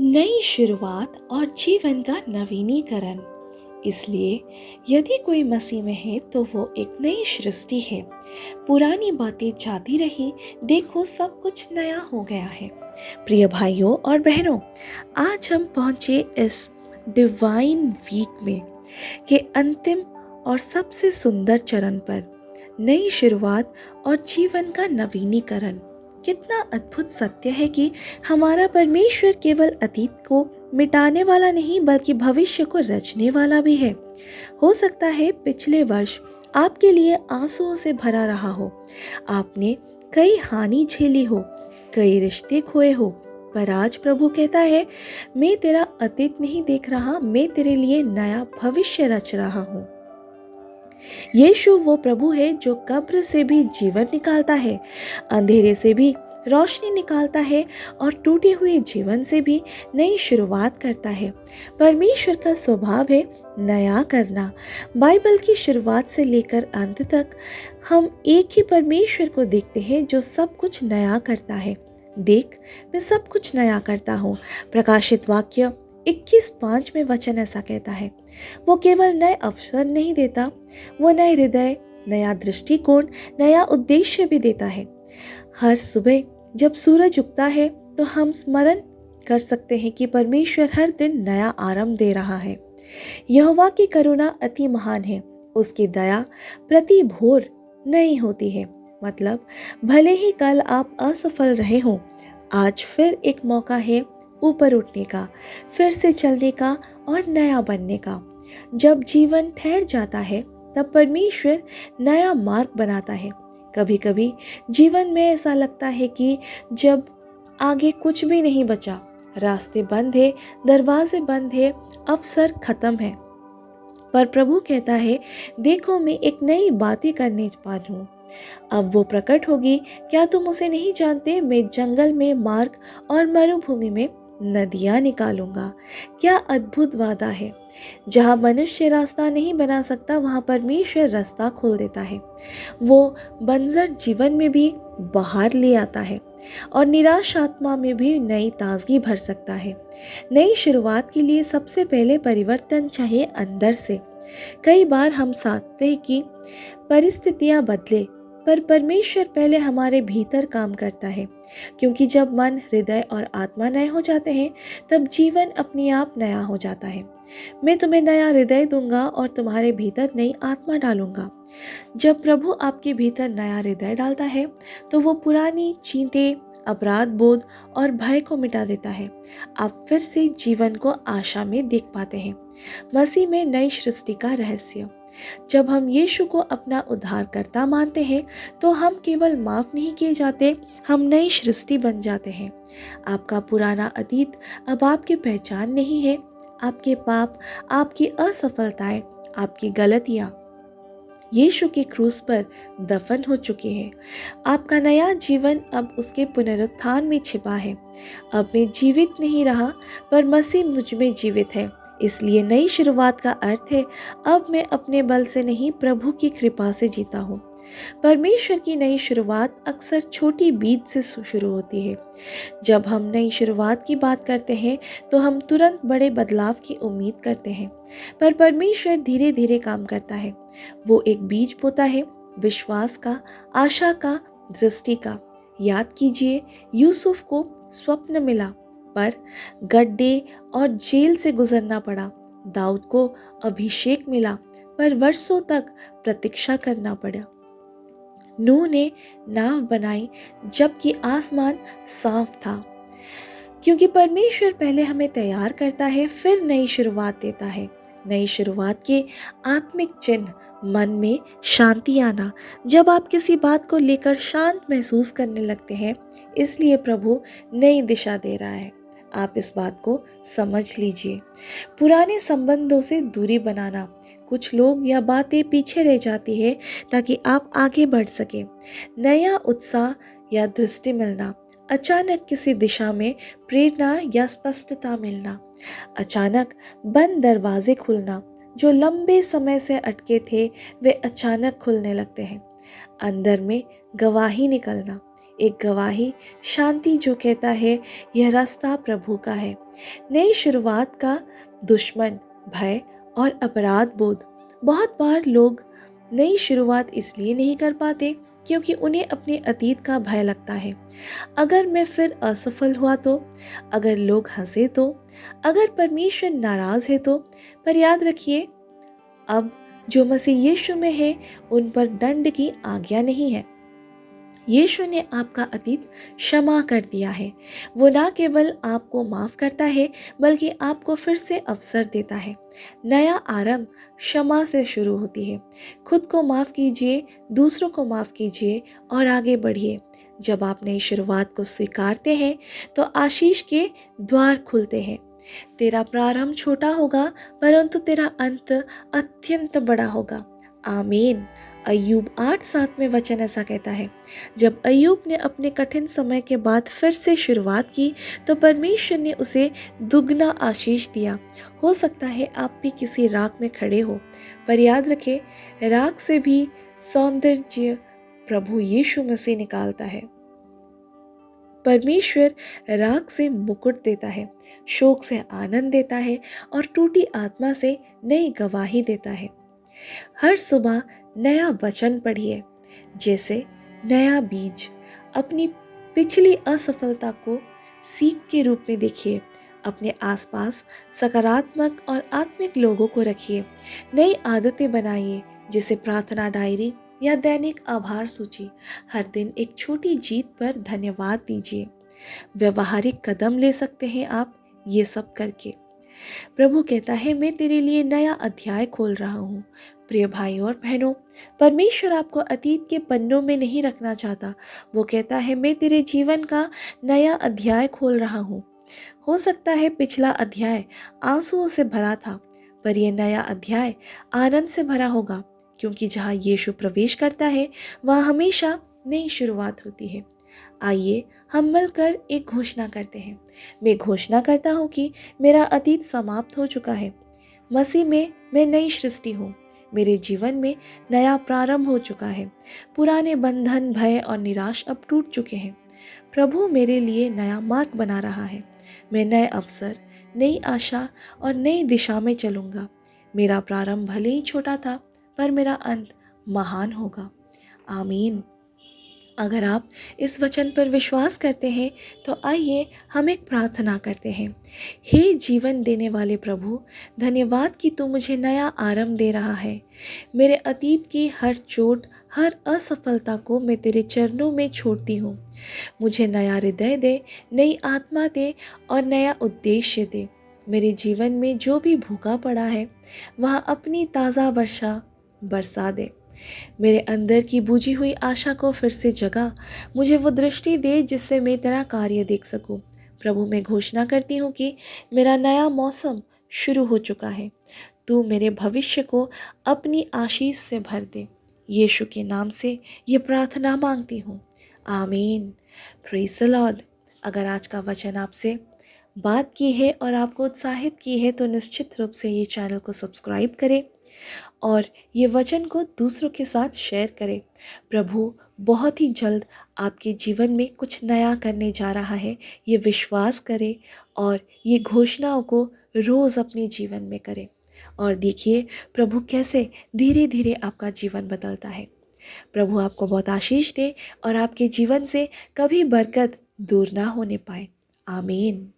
नई शुरुआत और जीवन का नवीनीकरण। इसलिए यदि कोई मसीह में है तो वो एक नई सृष्टि है। पुरानी बातें जाती रही, देखो सब कुछ नया हो गया है। प्रिय भाइयों और बहनों, आज हम पहुंचे इस डिवाइन वीक में के अंतिम और सबसे सुंदर चरण पर, नई शुरुआत और जीवन का नवीनीकरण। कितना अद्भुत सत्य है कि हमारा परमेश्वर केवल अतीत को मिटाने वाला नहीं बल्कि भविष्य को रचने वाला भी है। हो सकता है पिछले वर्ष आपके लिए आंसुओं से भरा रहा हो, आपने कई हानि झेली हो, कई रिश्ते खोए हो, पर आज प्रभु कहता है, मैं तेरा अतीत नहीं देख रहा, मैं तेरे लिए नया भविष्य रच रहा हूँ। यीशु वो प्रभु है जो कब्र से भी जीवन निकालता है, अंधेरे से भी रोशनी निकालता है और टूटे हुए जीवन से भी नई शुरुआत करता है। परमेश्वर का स्वभाव है नया करना। बाइबल की शुरुआत से लेकर अंत तक हम एक ही परमेश्वर को देखते हैं जो सब कुछ नया करता है। देख, मैं सब कुछ नया करता हूँ। प्रकाशित वाक्य 21:5 में वचन ऐसा कहता है। वो केवल नए अवसर नहीं देता, वो नए हृदय, नया दृष्टिकोण, नया उद्देश्य भी देता है। हर सुबह जब सूरज उगता है तो हम स्मरण कर सकते हैं कि परमेश्वर हर दिन नया आरंभ दे रहा है। यहोवा की करुणा अति महान है, उसकी दया प्रति भोर नहीं होती है। मतलब भले ही कल आप असफल रहे हों, आज फिर एक मौका है ऊपर उठने का, फिर से चलने का और नया बनने का। जब जीवन ठहर जाता है तब परमेश्वर नया मार्ग बनाता है। कभी कभी जीवन में ऐसा लगता है कि जब आगे कुछ भी नहीं बचा, रास्ते बंद है, दरवाजे बंद है, अवसर खत्म है। पर प्रभु कहता है, देखो मैं एक नई बातें करने वाला हूँ, अब वो प्रकट होगी। क्या तुम उसे नहीं जानते? मैं जंगल में मार्ग और मरुभूमि में नदियाँ निकालूंगा। क्या अद्भुत वादा है। जहाँ मनुष्य रास्ता नहीं बना सकता, वहाँ परमेश्वर रास्ता खोल देता है। वो बंजर जीवन में भी बाहर ले आता है और निराश आत्मा में भी नई ताजगी भर सकता है। नई शुरुआत के लिए सबसे पहले परिवर्तन चाहिए अंदर से। कई बार हम चाहते हैं कि परिस्थितियाँ बदले, पर परमेश्वर पहले हमारे भीतर काम करता है, क्योंकि जब मन, हृदय और आत्मा नए हो जाते हैं तब जीवन अपने आप नया हो जाता है। मैं तुम्हें नया हृदय दूंगा और तुम्हारे भीतर नई आत्मा डालूंगा। जब प्रभु आपके भीतर नया हृदय डालता है तो वो पुरानी चींटे, अपराध बोध और भय को मिटा देता है। आप फिर से जीवन को आशा में देख पाते हैं। मसीह में नई सृष्टि का रहस्य। जब हम यीशु को अपना उद्धारकर्ता मानते हैं तो हम केवल माफ नहीं किए जाते, हम नई सृष्टि बन जाते हैं। आपका पुराना अतीत अब आपकी पहचान नहीं है। आपके पाप, आपकी असफलताएं, आपकी गलतियां यीशु के क्रूस पर दफन हो चुके हैं। आपका नया जीवन अब उसके पुनरुत्थान में छिपा है। अब मैं जीवित नहीं रहा, पर मसीह मुझ में जीवित है। इसलिए नई शुरुआत का अर्थ है, अब मैं अपने बल से नहीं, प्रभु की कृपा से जीता हूँ। परमेश्वर की नई शुरुआत अक्सर छोटी बीज से शुरू होती है। जब हम नई शुरुआत की बात करते हैं तो हम तुरंत बड़े बदलाव की उम्मीद करते हैं, पर परमेश्वर धीरे धीरे काम करता है। वो एक बीज बोता है, विश्वास का, आशा का, दृष्टि का। याद कीजिए, यूसुफ को स्वप्न मिला पर गड्ढे और जेल से गुजरना पड़ा। दाऊद को अभिषेक मिला पर वर्षों तक प्रतीक्षा करना पड़ा। नूह ने नाव बनाई जबकि आसमान साफ था, क्योंकि परमेश्वर पहले हमें तैयार करता है, फिर नई शुरुआत देता है। नई शुरुआत के आत्मिक चिन्ह, मन में शांति आना। जब आप किसी बात को लेकर शांत महसूस करने लगते हैं, इसलिए प्रभु नई दिशा दे रहा है। आप इस बात को समझ लीजिए। पुराने संबंधों से दूरी बनाना। कुछ लोग या बातें पीछे रह जाती है ताकि आप आगे बढ़ सके। नया उत्साह या दृष्टि मिलना। अचानक किसी दिशा में प्रेरणा या स्पष्टता मिलना। अचानक बंद दरवाजे खुलना। जो लंबे समय से अटके थे वे अचानक खुलने लगते हैं। अंदर में गवाही निकलना। एक गवाही, शांति जो कहता है यह रास्ता प्रभु का है। नई शुरुआत का दुश्मन भय और अपराध बोध। बहुत बार लोग नई शुरुआत इसलिए नहीं कर पाते क्योंकि उन्हें अपने अतीत का भय लगता है। अगर मैं फिर असफल हुआ तो, अगर लोग हंसे तो, अगर परमेश्वर नाराज है तो। पर याद रखिए, अब जो मसीह यीशु में है उन पर दंड की आज्ञा नहीं है। यीशु ने आपका अतीत क्षमा कर दिया है। वो ना केवल आपको माफ करता है बल्कि आपको फिर से अवसर देता है। नया आरंभ क्षमा से शुरू होती है। खुद को माफ कीजिए, दूसरों को माफ कीजिए और आगे बढ़िए। जब आप नई शुरुआत को स्वीकारते हैं तो आशीष के द्वार खुलते हैं। तेरा प्रारंभ छोटा होगा परंतु तेरा अंत अत्यंत बड़ा होगा। आमीन। अय्यूब 8:7 में वचन ऐसा कहता है, जब अय्यूब ने अपने कठिन समय के बाद फिर से शुरुआत की तो परमेश्वर ने उसे दुगना आशीष दिया। हो सकता है आप भी किसी राख में खड़े हो, पर याद रखें, राख से भी सौंदर्य प्रभु यीशु मसीह निकालता है। परमेश्वर राग से मुकुट देता है, शोक से आनंद देता है और टूटी आत्मा से नई गवाही देता है। हर सुबह नया वचन पढ़िए, जैसे नया बीज। अपनी पिछली असफलता को सीख के रूप में देखिए। अपने आसपास सकारात्मक और आत्मिक लोगों को रखिए। नई आदतें बनाइए, जैसे प्रार्थना डायरी या दैनिक आभार सूची। हर दिन एक छोटी जीत पर धन्यवाद दीजिए। व्यवहारिक कदम ले सकते हैं आप ये सब करके। प्रभु कहता है, मैं तेरे लिए नया अध्याय खोल रहा हूँ। प्रिय भाइयों और बहनों, परमेश्वर आपको अतीत के पन्नों में नहीं रखना चाहता। वो कहता है, मैं तेरे जीवन का नया अध्याय खोल रहा हूँ। हो सकता है पिछला अध्याय आंसुओं से भरा था, पर यह नया अध्याय आनंद से भरा होगा, क्योंकि जहाँ यीशु प्रवेश करता है वहाँ हमेशा नई शुरुआत होती है। आइए हम मिलकर एक घोषणा करते हैं। मैं घोषणा करता हूँ कि मेरा अतीत समाप्त हो चुका है। मसीह में मैं नई सृष्टि हूँ। मेरे जीवन में नया प्रारंभ हो चुका है। पुराने बंधन, भय और निराश अब टूट चुके हैं। प्रभु मेरे लिए नया मार्ग बना रहा है। मैं नए अवसर, नई आशा और नई दिशा में चलूँगा। मेरा प्रारंभ भले ही छोटा था, पर मेरा अंत महान होगा। आमीन। अगर आप इस वचन पर विश्वास करते हैं तो आइए हम एक प्रार्थना करते हैं। हे जीवन देने वाले प्रभु, धन्यवाद कि तू मुझे नया आरंभ दे रहा है। मेरे अतीत की हर चोट, हर असफलता को मैं तेरे चरणों में छोड़ती हूँ। मुझे नया हृदय दे, नई आत्मा दे और नया उद्देश्य दे। मेरे जीवन में जो भी भूखा पड़ा है वहाँ अपनी ताज़ा वर्षा बरसा दे। मेरे अंदर की बुझी हुई आशा को फिर से जगा। मुझे वो दृष्टि दे जिससे मैं तेरा कार्य देख सकूं। प्रभु, मैं घोषणा करती हूँ कि मेरा नया मौसम शुरू हो चुका है। तू मेरे भविष्य को अपनी आशीष से भर दे। यीशु के नाम से ये प्रार्थना मांगती हूँ। आमीन। Praise the Lord. अगर आज का वचन आपसे बात की है और आपको उत्साहित की है तो निश्चित रूप से ये चैनल को सब्सक्राइब करें और ये वचन को दूसरों के साथ शेयर करें। प्रभु बहुत ही जल्द आपके जीवन में कुछ नया करने जा रहा है, ये विश्वास करें और ये घोषणाओं को रोज़ अपने जीवन में करें और देखिए प्रभु कैसे धीरे धीरे आपका जीवन बदलता है। प्रभु आपको बहुत आशीष दे और आपके जीवन से कभी बरकत दूर ना होने पाए। आमीन।